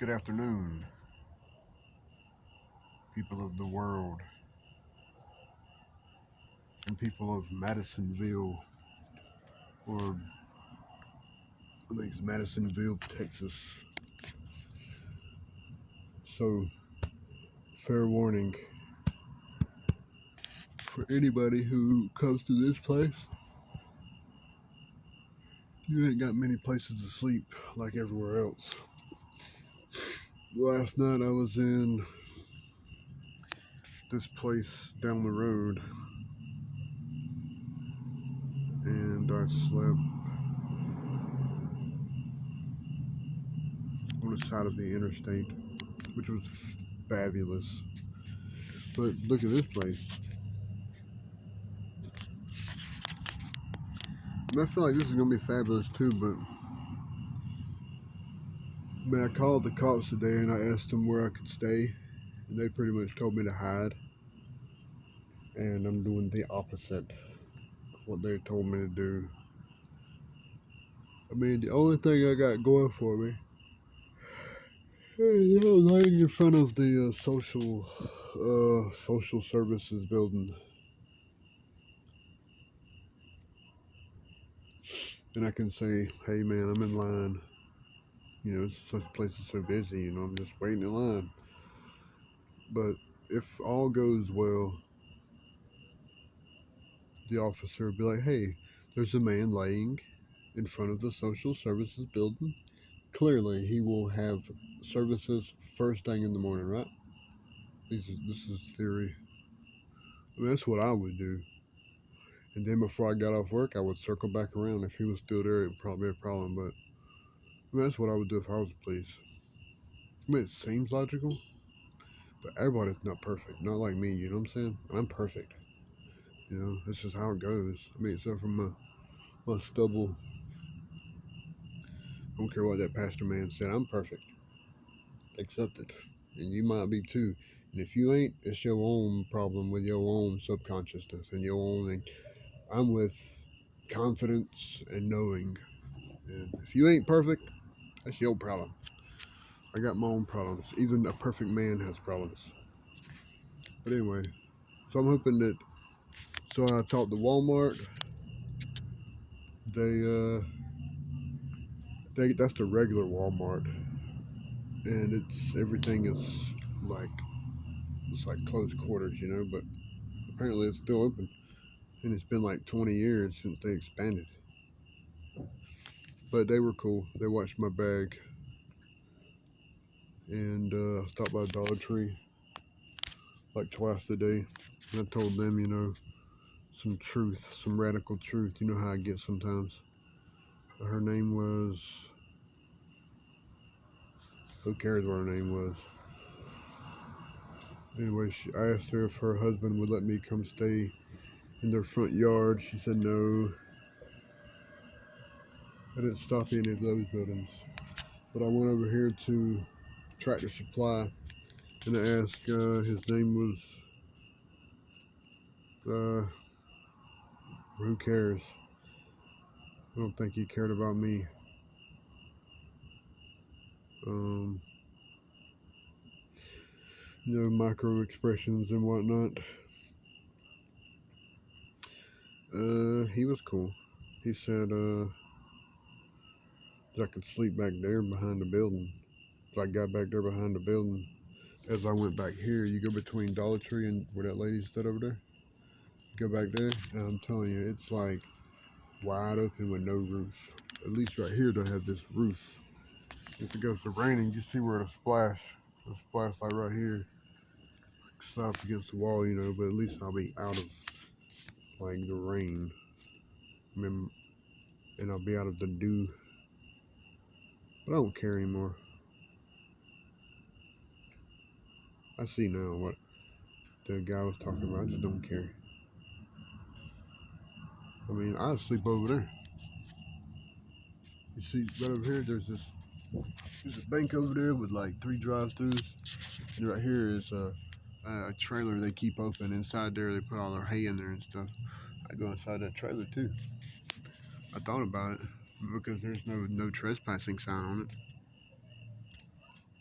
Good afternoon, people of the world and people of Madisonville, or I think it's Madisonville, Texas. So, fair warning for anybody who comes to this place, you ain't got many places to sleep like everywhere else. Last night I was in this place down the road and I slept on the side of the interstate, which was fabulous. But look at this place. I feel like this is gonna be fabulous too, but man, I called the cops today and I asked them where I could stay, and they pretty much told me to hide. And I'm doing the opposite of what they told me to do. I mean, the only thing I got going for me is laying in front of the social services building, and I can say, "Hey, man, I'm in line." You know, such place is so busy. You know, I'm just waiting in line. But if all goes well, the officer would be like, "Hey, there's a man laying in front of the social services building. Clearly, he will have services first thing in the morning, right?" This is theory. I mean, that's what I would do. And then before I got off work, I would circle back around. If he was still there, it would probably be a problem. But I mean, that's what I would do if I was the police. I mean, it seems logical, but everybody's not perfect. Not like me, you know what I'm saying? I'm perfect. You know, that's just how it goes. I mean, except for my stubble. I don't care what that pastor man said. I'm perfect. Accept it. And you might be too. And if you ain't, it's your own problem with your own subconsciousness and your own. And I'm with confidence and knowing. And if you ain't perfect, that's your problem. I got my own problems. Even a perfect man has problems. But anyway, so I'm hoping that. So I talked to Walmart. They that's the regular Walmart, and it's everything is like it's like close quarters, you know. But apparently it's still open, and it's been like 20 years since they expanded. But they were cool. They watched my bag, and I stopped by Dollar Tree like twice a day, and I told them, you know, some truth, some radical truth. You know how I get sometimes. Her name was. Who cares what her name was? Anyway, I asked her if her husband would let me come stay in their front yard. She said no. I didn't stop any of those buildings, but I went over here to Tractor Supply and I asked. His name was. Who cares? I don't think he cared about me. Um, you know, micro expressions and whatnot. He was cool. He said that I could sleep back there behind the building. So I got back there behind the building. As I went back here, you go between Dollar Tree and where that lady stood over there. Go back there, and I'm telling you, it's like wide open with no roof. At least right here, they have this roof. If it goes to raining, you see where it'll splash. It'll splash like right here. Slap against the wall, you know, but at least I'll be out of like the rain. I mean, and I'll be out of the dew. But I don't care anymore. I see now what the guy was talking about. I just don't care. I mean, I'll sleep over there. You see, right over here, there's a bank over there with like 3 drive-throughs, and right here is a trailer they keep open. Inside there, they put all their hay in there and stuff. I go inside that trailer too. I thought about it because there's no trespassing sign on it.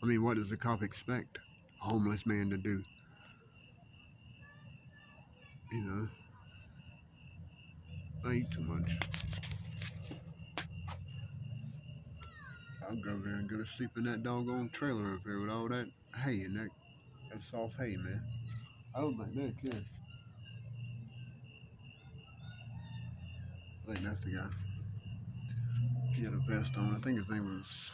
I mean, what does a cop expect a homeless man to do? You know, I eat too much. I'll go over there and go to sleep in that doggone trailer over there with all that hay and that soft hay, man. I don't think they care. I think that's the guy. He had a vest on. I think his name was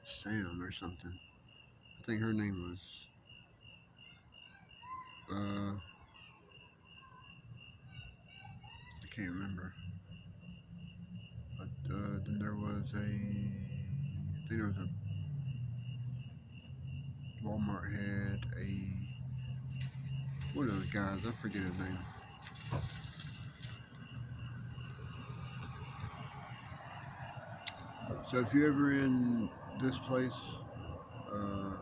Sam or something. I think her name was. I can't remember. But then there was a. I think there was a Walmart had a. What are those guys? I forget his name. So if you're ever in this place, uh,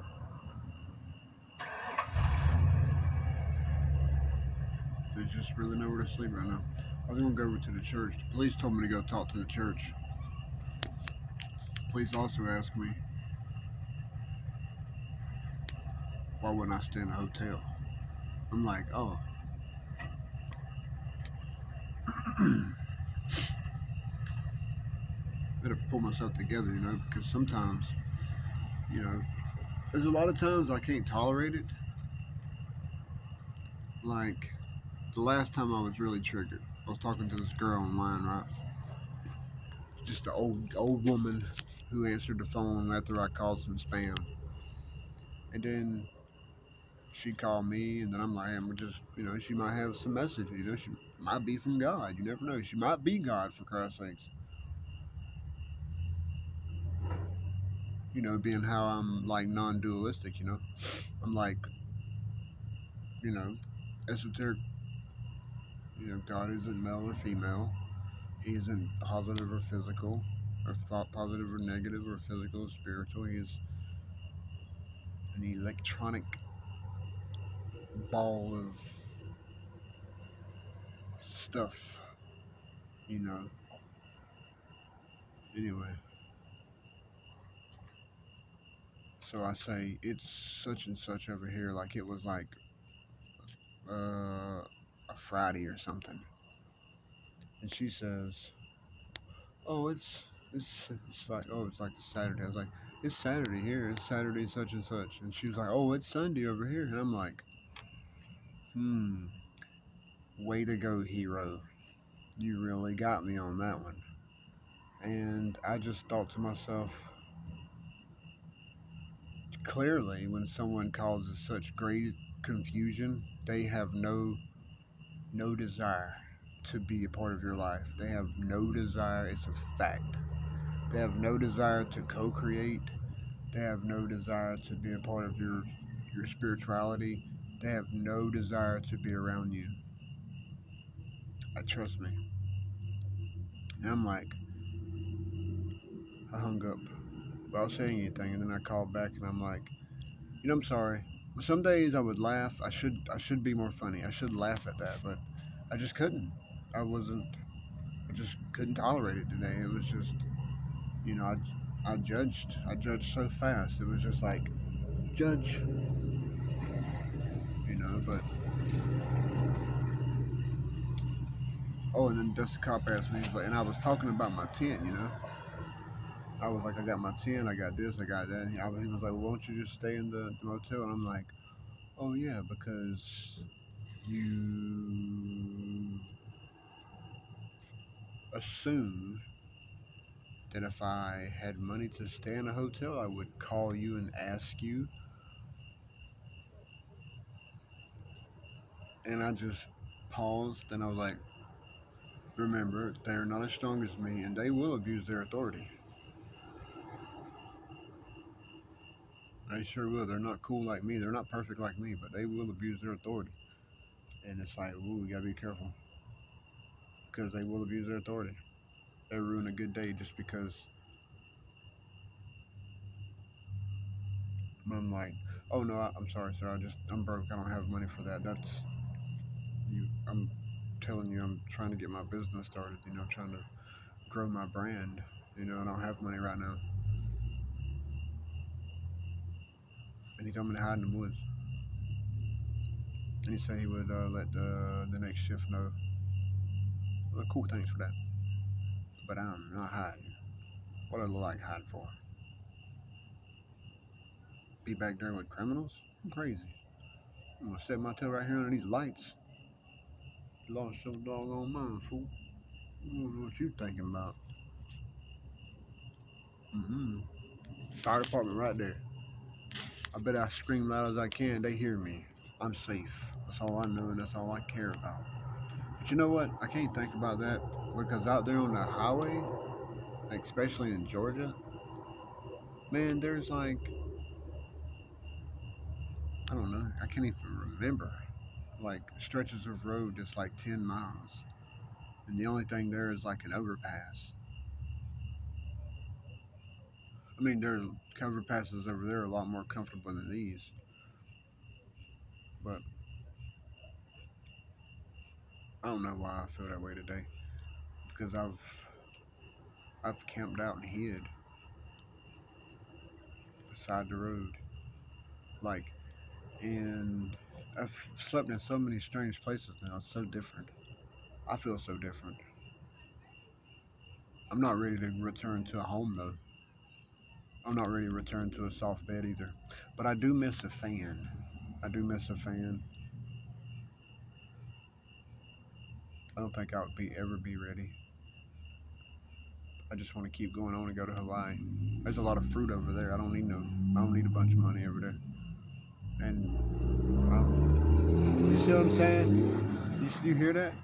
there's just really nowhere to sleep right now. I was gonna go over to the church. The police told me to go talk to the church. Police also asked me why wouldn't I stay in a hotel. I'm like, oh, better pull myself together, because sometimes, you know, there's a lot of times I can't tolerate it. Like the last time I was really triggered, I was talking to this girl online, right? Just an old woman who answered the phone after I called some spam, and then she called me, and then I'm like, I'm just, she might have some message, she might be from God. You never know. She might be God, for Christ's sakes. Being how I'm like non-dualistic, I'm like, you know, esoteric. God isn't male or female. He isn't positive or physical, or positive or negative, or physical or spiritual. He is an electronic ball of stuff, you know. Anyway, so I say it's such and such over here, like it was like a Friday or something, and she says, "Oh, it's like it's like a Saturday." I was like, "It's Saturday here. It's Saturday such and such," and she was like, "Oh, it's Sunday over here," and I'm like, "Hmm, way to go, hero. You really got me on that one." And I just thought to myself, clearly, when someone causes such great confusion, they have no desire to be a part of your life. They have no desire. It's a fact. They have no desire to co-create. They have no desire to be a part of your spirituality. They have no desire to be around you. Trust me. And I'm like, I hung up without saying anything, and then I called back, and I'm like, I'm sorry. Some days I would laugh. I should be more funny. I should laugh at that, but I just couldn't. I wasn't. I just couldn't tolerate it today. It was just, you know, I judged. I judged so fast. It was just like, judge, But oh, and then Dusty Cop asked me, he's like, and I was talking about my tent. I was like, I got my tent, I got this, I got that. He was like, well, won't you just stay in the motel? And I'm like, oh yeah, because you assume that if I had money to stay in a hotel, I would call you and ask you. And I just paused and I was like, remember, they're not as strong as me and they will abuse their authority. They sure will. They're not cool like me. They're not perfect like me, but they will abuse their authority. And it's like, ooh, we gotta be careful because they will abuse their authority. They ruin a good day just because. I'm like, oh no, I'm sorry, sir. I'm broke. I don't have money for that. That's you. I'm telling you, I'm trying to get my business started. Trying to grow my brand. I don't have money right now. and he told me to hide in the woods. And he said he would let the next shift know. Well, cool, thanks for that. But I'm not hiding. What do I look like hiding for? Be back there with criminals? I'm crazy. I'm gonna set my tail right here under these lights. You lost your doggone mind, fool. I don't know what you thinking about. Mm-hmm. Fire department right there. I bet I scream loud as I can. They hear me. I'm safe. That's all I know and that's all I care about. But you know what? I can't think about that because out there on the highway, like especially in Georgia, man, there's like, I don't know, I can't even remember. Like stretches of road that's like 10 miles. And the only thing there is like an overpass. I mean, there's overpasses over there a lot more comfortable than these. But I don't know why I feel that way today. Because I've camped out and hid beside the road. Like, and I've slept in so many strange places now. It's so different. I feel so different. I'm not ready to return to a home though. I'm not ready to return to a soft bed either. But I do miss a fan. I do miss a fan. I don't think I would ever be ready. I just want to keep going on and go to Hawaii. There's a lot of fruit over there. I don't need a bunch of money over there. And you see what I'm saying? You hear that?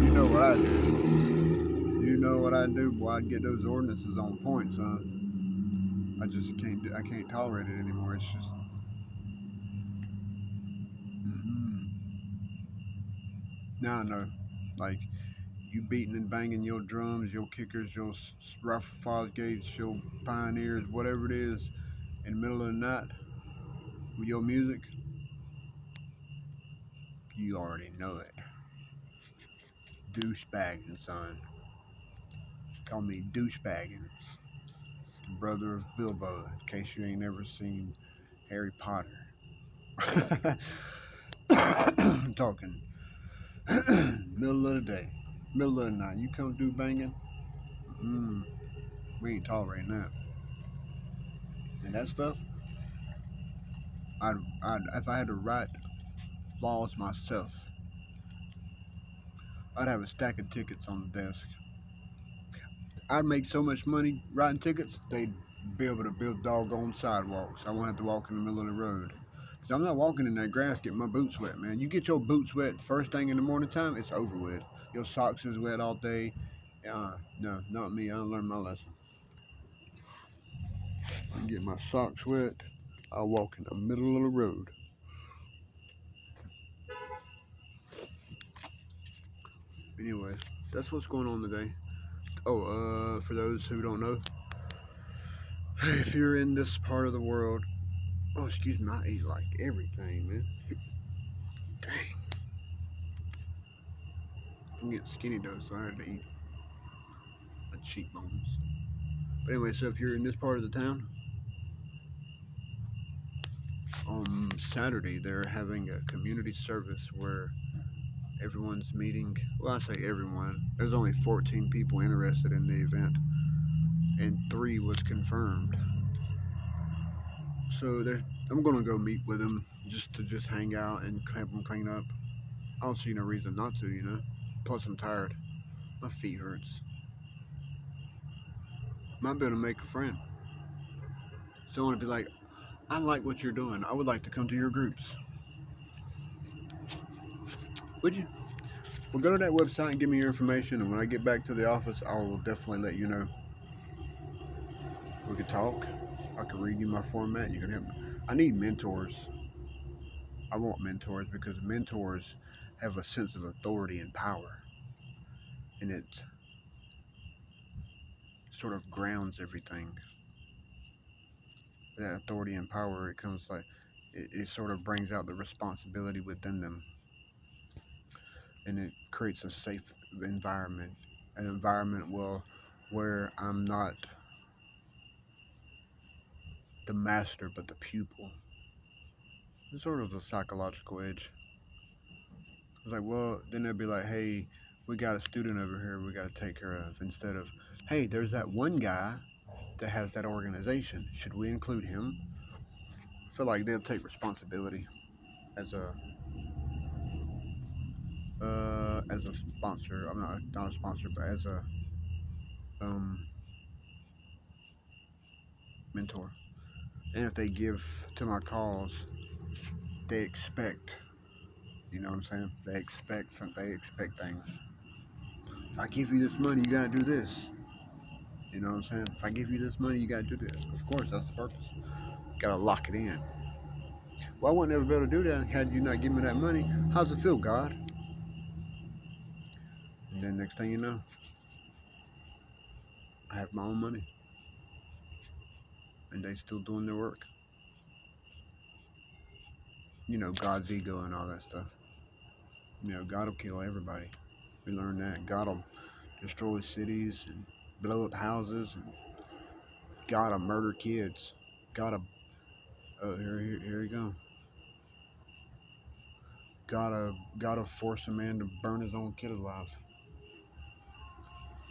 You know what I do. You know what I do, boy. I'd get those ordinances on point, son. I just can't. I can't tolerate it anymore. It's just. Mm-hmm. Now I know, like you beating and banging your drums, your kickers, your rifle fire gates, your pioneers, whatever it is, in the middle of the night with your music. You already know it. Douchebagging, son. Call me douchebagging. The brother of Bilbo, in case you ain't ever seen Harry Potter. I'm talking middle of the day, middle of the night. You come do banging, mm, we ain't tolerating that. And that stuff, if I had to write laws myself, I'd have a stack of tickets on the desk. I'd make so much money writing tickets, they'd be able to build doggone sidewalks. I won't have to walk in the middle of the road. Cause I'm not walking in that grass getting my boots wet, man. You get your boots wet first thing in the morning time, it's over with. Your socks is wet all day. No, not me. I learned my lesson. I get my socks wet. I walk in the middle of the road. Anyway, that's what's going on today. Oh, for those who don't know, if you're in this part of the world, oh, excuse me, I eat like everything, man. Dang, I'm getting skinny though, so I had to eat my cheekbones. But anyway, so if you're in this part of the town, on Saturday they're having a community service where everyone's meeting. Well, I say everyone. There's only 14 people interested in the event, and 3 was confirmed. So I'm gonna go meet with them just to hang out and help them clean up. I don't see no reason not to, you know. Plus, I'm tired. My feet hurts. Might be able to make a friend. So I want to be like, I like what you're doing. I would like to come to your groups. Would you? Well, go to that website and give me your information, and when I get back to the office, I will definitely let you know. We could talk. I can read you my format. You can help me. I need mentors. I want mentors because mentors have a sense of authority and power, and it sort of grounds everything. That authority and power, it comes like it sort of brings out the responsibility within them, and it creates a safe environment, an environment where I'm not the master but the pupil. It's sort of a psychological edge. It's like, well, then they'd be like, hey, we got a student over here we got to take care of. Instead of, hey, there's that one guy that has that organization. Should we include him? I feel like they'll take responsibility as a sponsor. I'm not a sponsor, but as a um, mentor. And if they give to my cause, they expect. You know what I'm saying? They expect something. They expect things. If I give you this money, you gotta do this. You know what I'm saying? If I give you this money, you gotta do this. Of course, that's the purpose. Gotta lock it in. Well, I wouldn't ever be able to do that had you not given me that money. How's it feel, God? And then next thing you know, I have my own money, and they still doing their work. You know, God's ego and all that stuff. You know, God will kill everybody. We learned that. God will destroy cities and blow up houses, and God will murder kids. God will, oh, here we go. God will force a man to burn his own kid alive.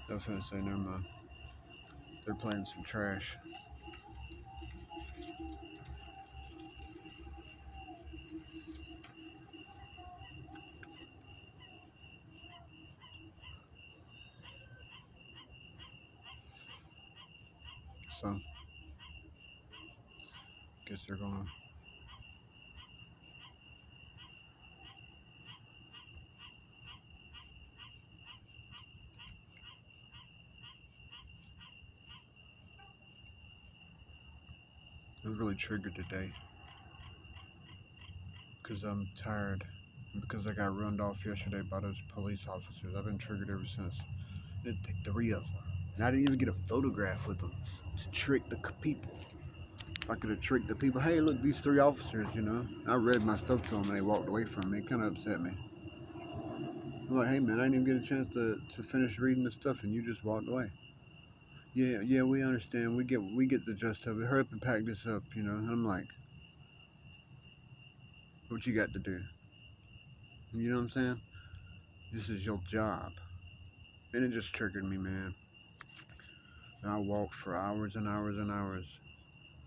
I was gonna say, never mind. They're playing some trash. So, guess they're gonna. I was really triggered today because I'm tired. And because I got runned off yesterday by those police officers. I've been triggered ever since. It'd take three of them. And I didn't even get a photograph with them to trick the people. If I could have tricked the people, hey, look, these three officers, you know. I read my stuff to them and they walked away from me. It kind of upset me. I'm like, hey, man, I didn't even get a chance to finish reading the stuff and you just walked away. Yeah, we understand. We get the gist of it. Hurry up and pack this up, you know. And I'm like, what you got to do? You know what I'm saying? This is your job. And it just triggered me, man. And I walked for hours and hours and hours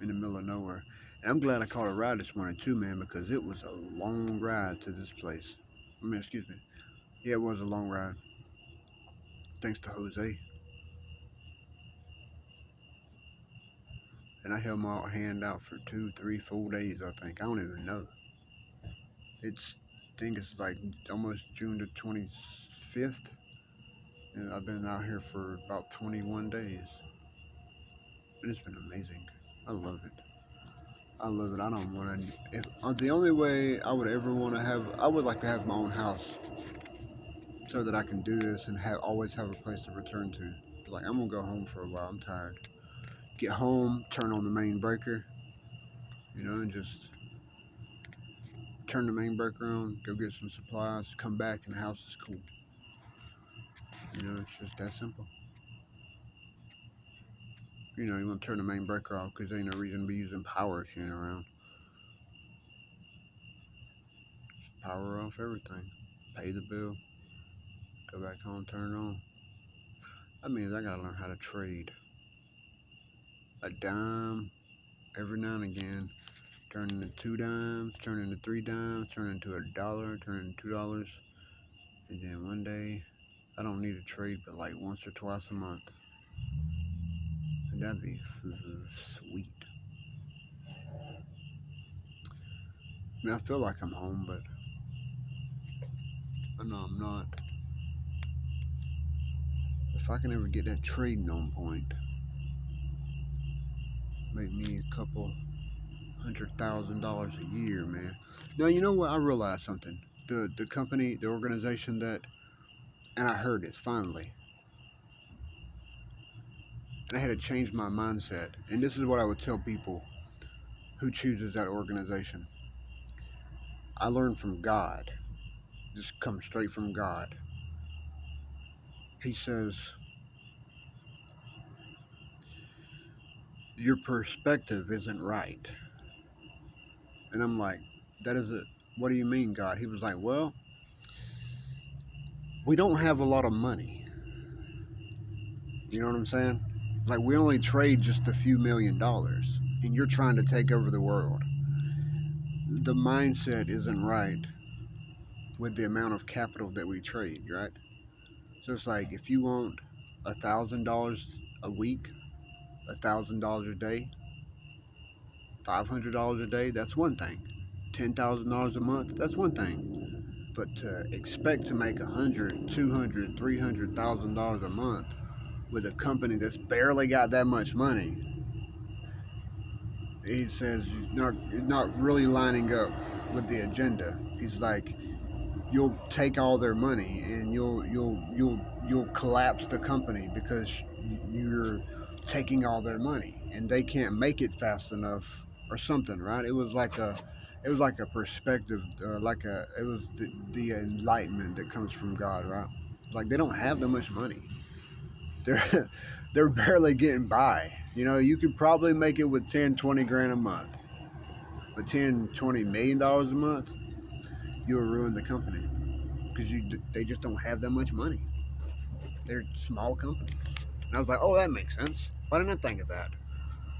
in the middle of nowhere. And I'm glad I caught a ride this morning too, man, because it was a long ride to this place. I mean, excuse me. Yeah, it was a long ride. Thanks to Jose. And I held my hand out for 2, 3, 4 days, I think. I don't even know. I think it's like almost June the 25th. And I've been out here for about 21 days. And it's been amazing. I love it. I love it. I don't want to. If the only way I would ever want to have, I would like to have my own house, so that I can do this and always have a place to return to. Like I'm gonna go home for a while. I'm tired. Get home, turn on the main breaker, you know, and just turn the main breaker on. Go get some supplies. Come back and the house is cool. You know, it's just that simple. You know, you want to turn the main breaker off because there ain't no reason to be using power if you ain't around. Just power off everything. Pay the bill. Go back home, turn it on. That means I gotta learn how to trade a dime every now and again, turn into 2 dimes, turn into 3 dimes, turn into $1, turn into $2, and then one day I don't need to trade but like once or twice a month, and that'd be sweet. I mean, I feel like I'm home, but I know I'm not. If I can ever get that trading on point, make me a couple $100,000 a year, man. Now you know what? I realized something. The company, the organization that, and I heard it finally, and I had to change my mindset. And this is what I would tell people who chooses that organization. I learned from God. This comes straight from God. He says, your perspective isn't right. And I'm like, that is it. What do you mean, God? He was like, well, we don't have a lot of money. You know what I'm saying? Like, we only trade just a few $1,000,000, and you're trying to take over the world. The mindset isn't right with the amount of capital that we trade, right? So it's like, if you want $1,000 a week, $1,000 a day, $500 a day, that's one thing. $10,000 a month, that's one thing. But to expect to make 100, 200, $300,000 a month with a company that's barely got that much money, he says you're not really lining up with the agenda. He's like, you'll take all their money and you'll collapse the company because you're taking all their money and they can't make it fast enough or something, right? It was like a perspective, it was the enlightenment that comes from God, right? Like, they don't have that much money. They're they're barely getting by. You could probably make it with 10, 20 grand a month, but 10, 20 million dollars a month, you'll ruin the company because they just don't have that much money. They're a small company. And I was like, oh, that makes sense. Why didn't I think of that?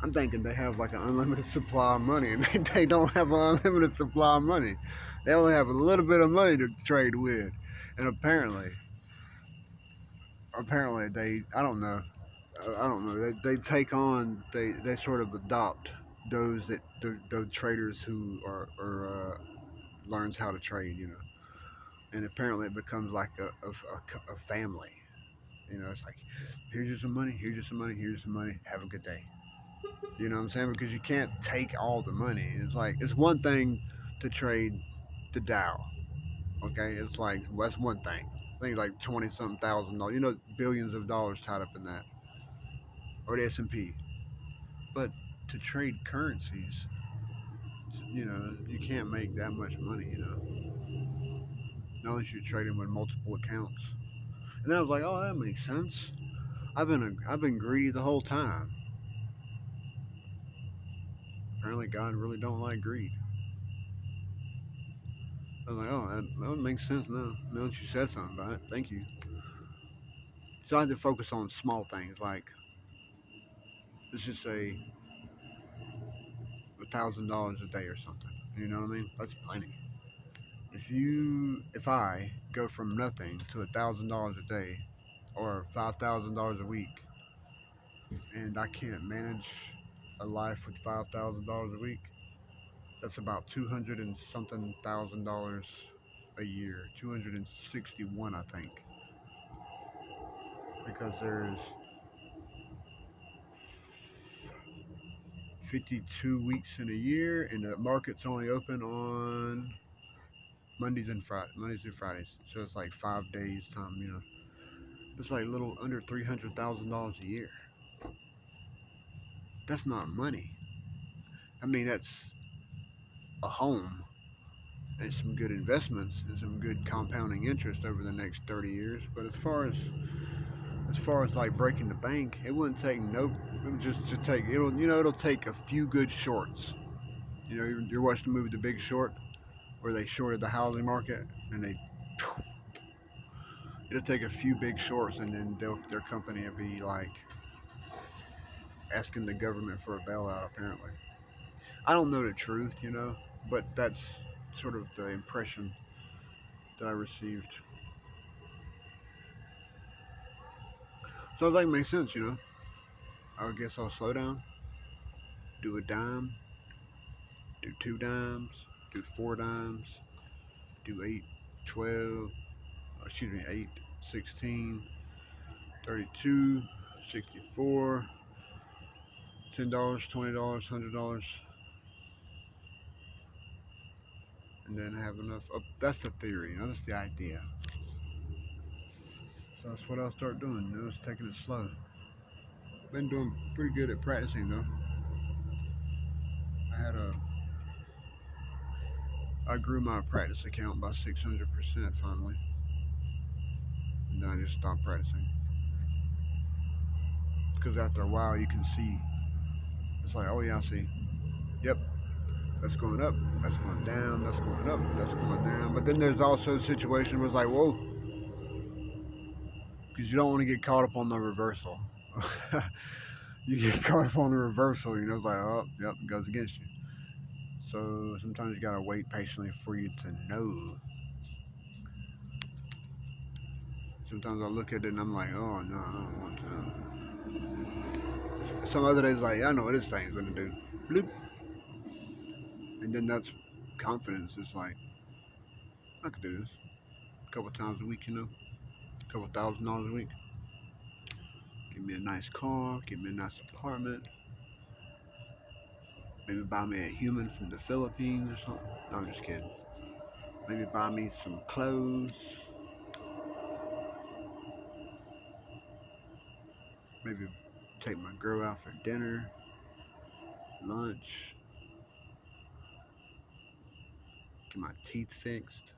I'm thinking they have like an unlimited supply of money, and they don't have an unlimited supply of money. They only have a little bit of money to trade with, and apparently I don't know, they take on, they sort of adopt those that the traders who are learns how to trade, and apparently it becomes like a family. It's like, here's you some money, here's you some money, here's some money. Have a good day. You know what I'm saying? Because you can't take all the money. It's like, it's one thing to trade the Dow. Okay, it's like, well, that's one thing. I think like 20 something thousand dollars. Billions of dollars tied up in that, or the S&P. But to trade currencies, you can't make that much money. Not unless you're trading with multiple accounts. And then I was like, oh, that makes sense. I've been greedy the whole time. Apparently, God really don't like greed. I was like, oh, that makes sense now. Now that you said something about it, thank you. So I had to focus on small things like, let's just say $1,000 a day or something. You know what I mean? That's plenty. If I go from nothing to $1,000 a day or $5,000 a week, and I can't manage a life with $5,000 a week, that's about 200 and something $1,000 a year. 261, I think, because there's 52 weeks in a year, and the market's only open on Mondays and Fridays. So it's like 5 days time. It's like a little under $300,000 a year. That's not money. I mean, that's a home and some good investments and some good compounding interest over the next 30 years. But as far as like breaking the bank, it wouldn't take no. It would just take it'll take a few good shorts. You're watching the movie The Big Short, where they shorted the housing market, and it'll take a few big shorts, and then their company will be like asking the government for a bailout. Apparently, I don't know the truth, but that's sort of the impression that I received. So it like makes sense. I guess I'll slow down, do a dime, do two dimes, do four dimes, do 8, 12, excuse me, 8, 16, 32, 64, $10, $20, $100, and then have enough. That's the theory, that's the idea. So that's what I'll start doing. It's taking it slow. Been doing pretty good at practicing though. I had a I grew my practice account by 600% finally, and then I just stopped practicing because after a while you can see It's like, oh yeah, I see. Yep, that's going up, that's going down, that's going up, that's going down. But then there's also a situation where it's like, whoa, because you don't want to get caught up on the reversal. You get caught up on the reversal, it's like, oh, yep, it goes against you. So sometimes you gotta wait patiently for you to know. Sometimes I look at it and I'm like, oh no, I don't want to know. Some other days, like, yeah, I know what this thing's gonna do. Bloop. And then that's confidence. It's like, I could do this a couple times a week, a couple $1,000 a week. Give me a nice car, give me a nice apartment, maybe buy me a human from the Philippines or something. No, I'm just kidding. Maybe buy me some clothes, maybe take my girl out for dinner, lunch, get my teeth fixed,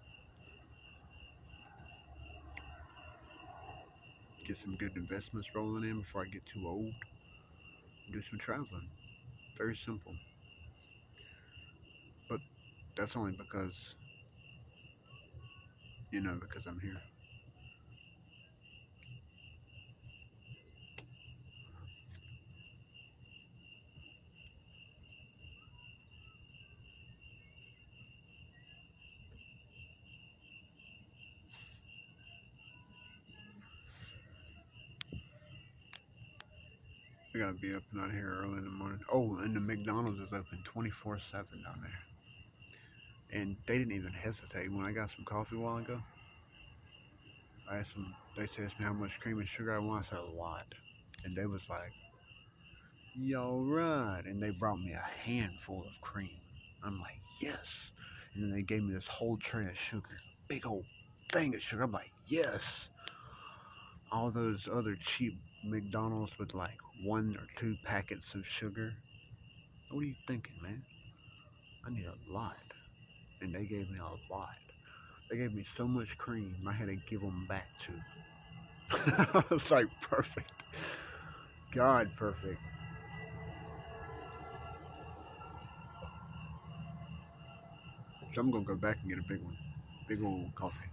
get some good investments rolling in before I get too old, do some traveling. Very simple. But that's only because I'm here. I gotta be up and out here early in the morning. Oh, and the McDonald's is open 24/7 down there. And they didn't even hesitate. When I got some coffee a while ago, I asked them, they asked me how much cream and sugar I want. I said, a lot. And they was like, y'all right. And they brought me a handful of cream. I'm like, yes. And then they gave me this whole tray of sugar. Big old thing of sugar. I'm like, yes. All those other cheap McDonald's with like 1 or 2 packets of sugar. What are you thinking, man? I need a lot. And they gave me a lot. They gave me so much cream, I had to give them back too. I was like, perfect. God, perfect. So I'm gonna go back and get a big one. Big old coffee.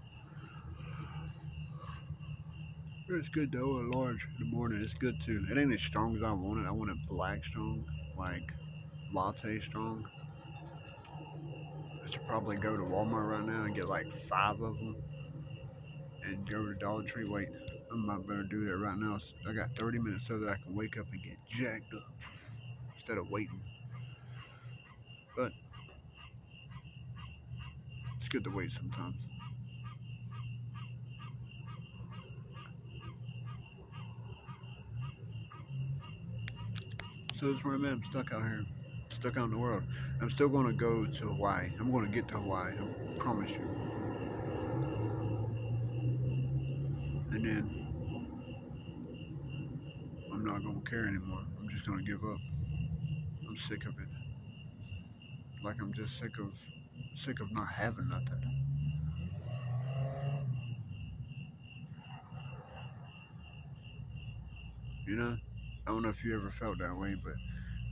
It's good though, a large in the morning. It's good too. It ain't as strong as I want it. I want it black strong, like latte strong. I should probably go to Walmart right now and get like 5 of them and go to Dollar Tree. Wait, I might better do that right now. I got 30 minutes so that I can wake up and get jacked up instead of waiting. But it's good to wait sometimes. So that's where I'm at. I'm stuck out here, stuck out in the world. I'm still going to go to Hawaii. I'm going to get to Hawaii. I promise you. And then I'm not going to care anymore. I'm just going to give up. I'm sick of it. Like I'm just sick of not having nothing. You know? I don't know if you ever felt that way, but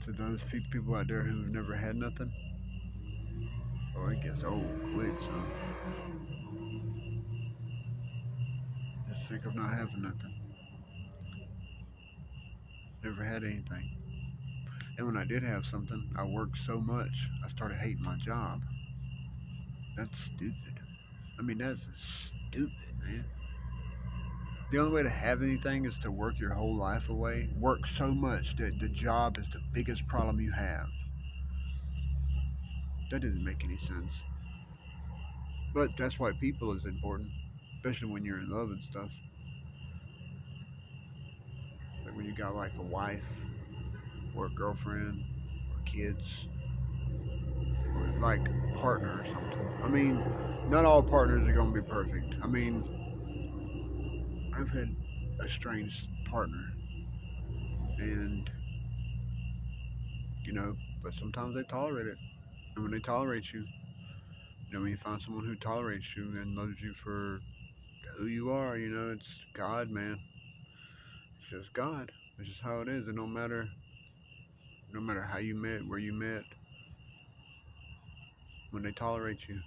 to those few people out there who've never had nothing, oh, it gets old quick, son. Just sick of not having nothing. Never had anything. And when I did have something, I worked so much, I started hating my job. That's stupid. I mean, that's stupid, man. The only way to have anything is to work your whole life away. Work so much that the job is the biggest problem you have. That doesn't make any sense. But that's why people is important, especially when you're in love and stuff. Like when you got like a wife or a girlfriend or kids or like partner or something. I mean, not all partners are gonna be perfect. I mean, I've had a strange partner, and but sometimes they tolerate it. And when they tolerate you, when you find someone who tolerates you and loves you for who you are, it's God, man. It's just God. It's just how it is. It don't matter no matter how you met, where you met, when they tolerate you,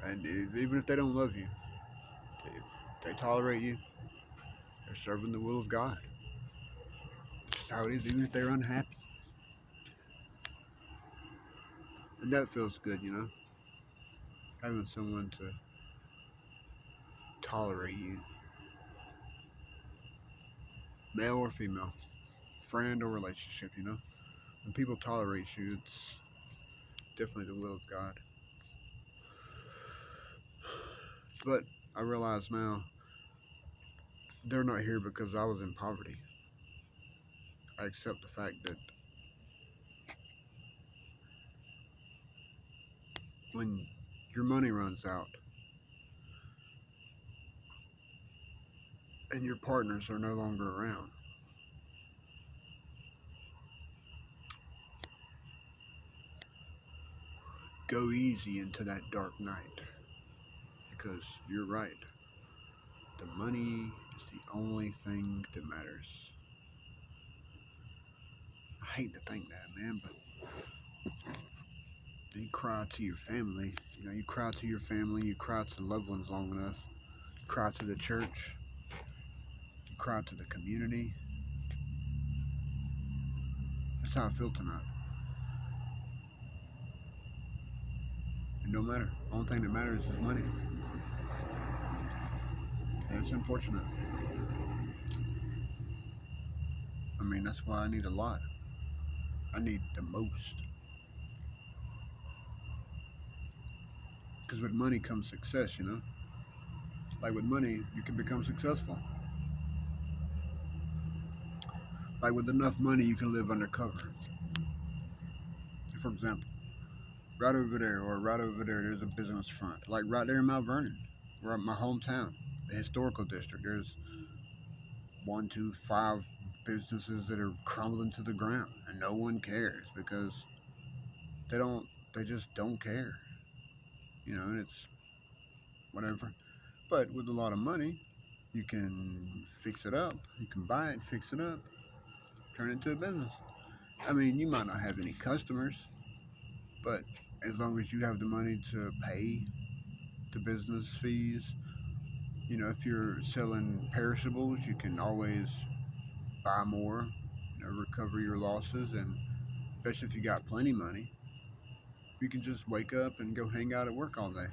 and even if they don't love you, if they tolerate you, they're serving the will of God. That's how it is, even if they're unhappy. And that feels good, having someone to tolerate you, male or female, friend or relationship. When people tolerate you, it's definitely the will of God. But I realize now they're not here because I was in poverty. I accept the fact that when your money runs out and your partners are no longer around, go easy into that dark night because you're right. The money is the only thing that matters. I hate to think that, man, but you cry to your family. You cry to your family, you cry to loved ones long enough, you cry to the church, you cry to the community. That's how I feel tonight. It don't matter. The only thing that matters is money. And it's unfortunate. I mean, that's why I need a lot. I need the most. Because with money comes success. Like with money, you can become successful. Like with enough money, you can live undercover. For example, right over there or right over there, there's a business front. Like right there in Mount Vernon, right my hometown, the historical district. There's one, two, five businesses that are crumbling to the ground, and no one cares because they don't. They just don't care. And it's whatever. But with a lot of money, you can fix it up. You can buy it, fix it up, turn it into a business. I mean, you might not have any customers, but as long as you have the money to pay the business fees, if you're selling perishables, you can always buy more, recover your losses, and especially if you got plenty money, you can just wake up and go hang out at work all day,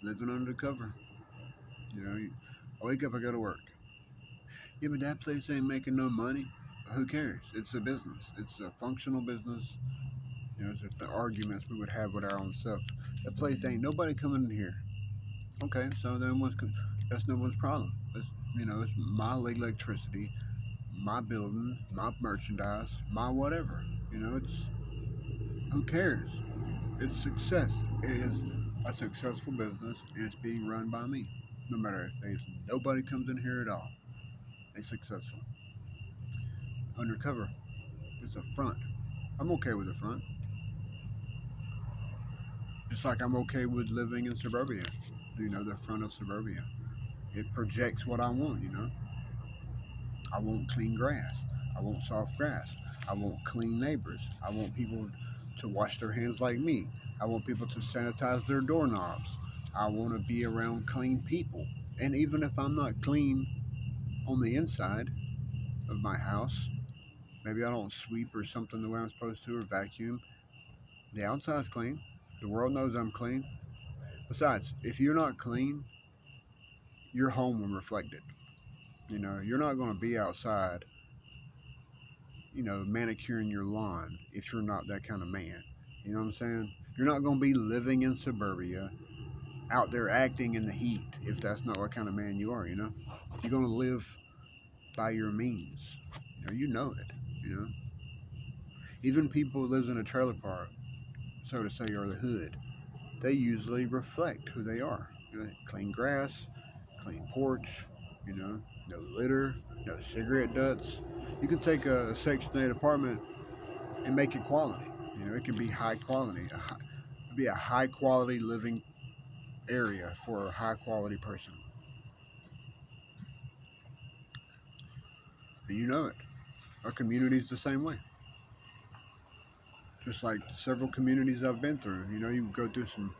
living under the cover. I wake up, I go to work. Yeah, but that place ain't making no money. Who cares? It's a business. It's a functional business. It's just the arguments we would have with our own self. That place ain't nobody coming in here. Okay, so that's no one's problem. It's my electricity, my building, my merchandise, my whatever. It's who cares? It's success. It is a successful business, and it's being run by me. No matter if there's nobody comes in here at all, it's successful. Undercover. It's a front. I'm okay with the front. Just like I'm okay with living in suburbia. The front of suburbia. It projects what I want. I want clean grass. I want soft grass. I want clean neighbors. I want people to wash their hands like me. I want people to sanitize their doorknobs. I want to be around clean people. And even if I'm not clean on the inside of my house, maybe I don't sweep or something the way I'm supposed to or vacuum, the outside's clean. The world knows I'm clean. Besides, if you're not clean, your home will reflect it. You're not going to be outside, manicuring your lawn if you're not that kind of man. You know what I'm saying? You're not going to be living in suburbia, out there acting in the heat if that's not what kind of man you are. You're going to live by your means. You know it. You know. Even people who lives in a trailer park, so to say, or the hood, they usually reflect who they are. Clean grass, clean porch, no litter, no cigarette butts. You can take a Section 8 apartment and make it quality. It can be high quality. Be a high quality living area for a high quality person. And you know it. Our community's the same way. Just like several communities I've been through. You know, you go through some.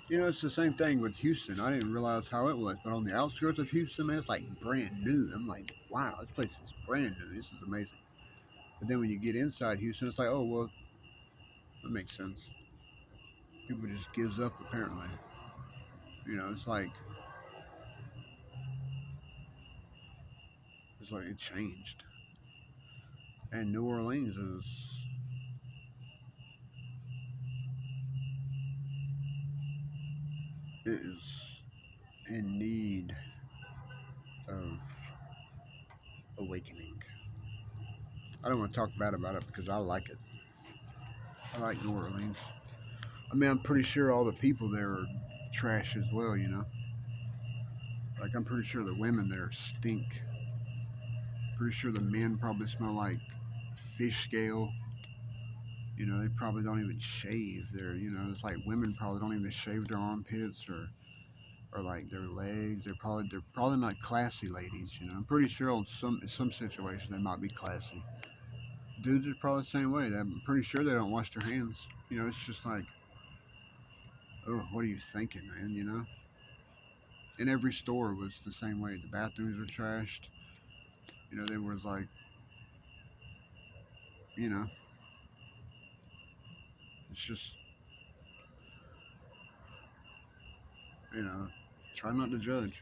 You know, it's the same thing with Houston. I didn't realize how it was, but on the outskirts of Houston, man, it's like brand new. I'm like, wow, this place is brand new. This is amazing. But then when you get inside Houston, it's like, oh well, that makes sense. People just gives up apparently. You know, it's like it changed. And New Orleans is in need of awakening. I don't want to talk bad about it because I like it. I like New Orleans. I mean, I'm pretty sure all the people there are trash as well, you know? Like, I'm pretty sure the women there stink. Pretty sure the men probably smell like fish scale. You know, they probably don't even shave their, you know, it's like women probably don't even shave their armpits or like their legs. They're probably not classy ladies, you know. I'm pretty sure in some situations they might be classy. Dudes are probably the same way. I'm pretty sure they don't wash their hands. You know, it's just like, oh, what are you thinking, man? You know. And every store was the same way. The bathrooms were trashed. You know, there was like, you know, it's just, you know, try not to judge.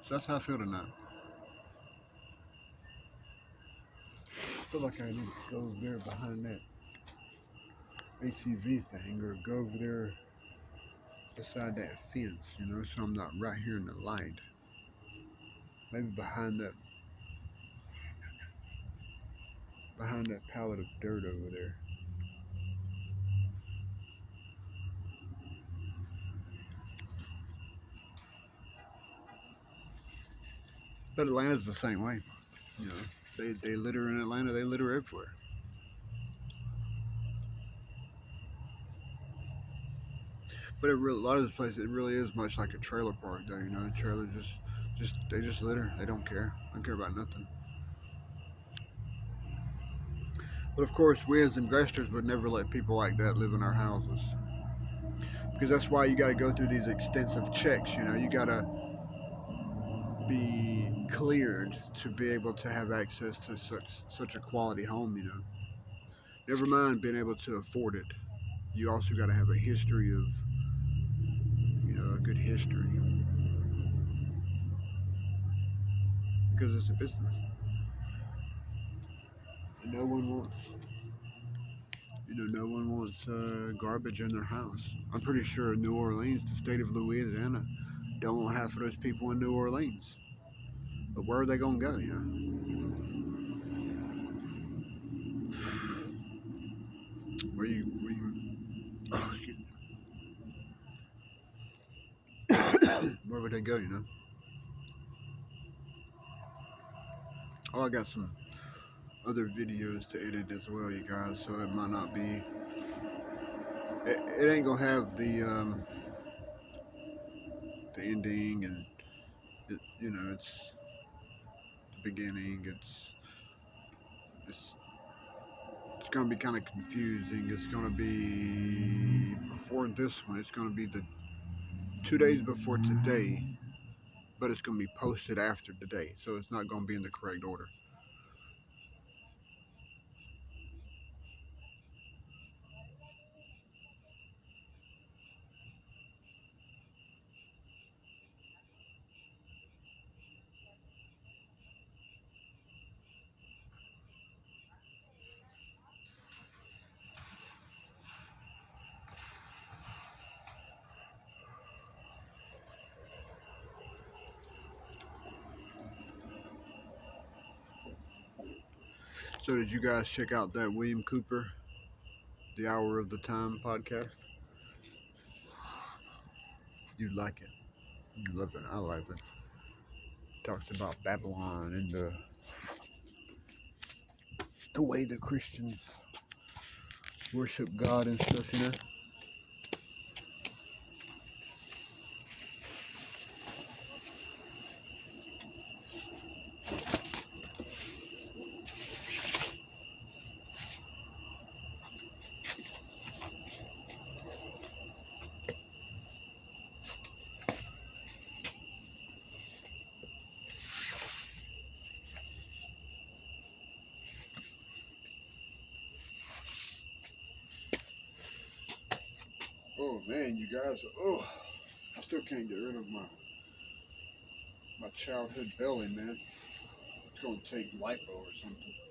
So that's how I feel tonight. I feel like I need to go over there behind that ATV thing or go over there beside that fence, you know, so I'm not right here in the light. Maybe behind that pallet of dirt over there. But Atlanta's the same way, you know. They litter in Atlanta. They litter everywhere. But a lot of this place, it really is much like a trailer park, though. You know, a trailer they just litter. They don't care. They don't care about nothing. But of course, we as investors would never let people like that live in our houses, because that's why you got to go through these extensive checks. You know, you got to be cleared to be able to have access to such a quality home. You know, never mind being able to afford it. You also got to have a history of, you know, a good history, because it's a business. No one wants, you know, no one wants garbage in their house. I'm pretty sure New Orleans, the state of Louisiana, don't want half of those people in New Orleans. But where are they gonna go? You know, where you, oh, excuse me. Where would they go? You know. Oh, I got some other videos to edit as well, you guys. So it might not be. It ain't gonna have the ending and you know, it's the beginning. It's it's gonna be kind of confusing. It's gonna be before this one. It's gonna be the 2 days before today, but it's gonna be posted after today, so it's not gonna be in the correct order. So did you guys check out that William Cooper, The Hour of the Time podcast? You'd like it. You love it. I love it. Talks about Babylon and the way the Christians worship God and stuff, you know. Oh man, you guys. Oh, I still can't get rid of my childhood belly, man. It's gonna take lipo or something.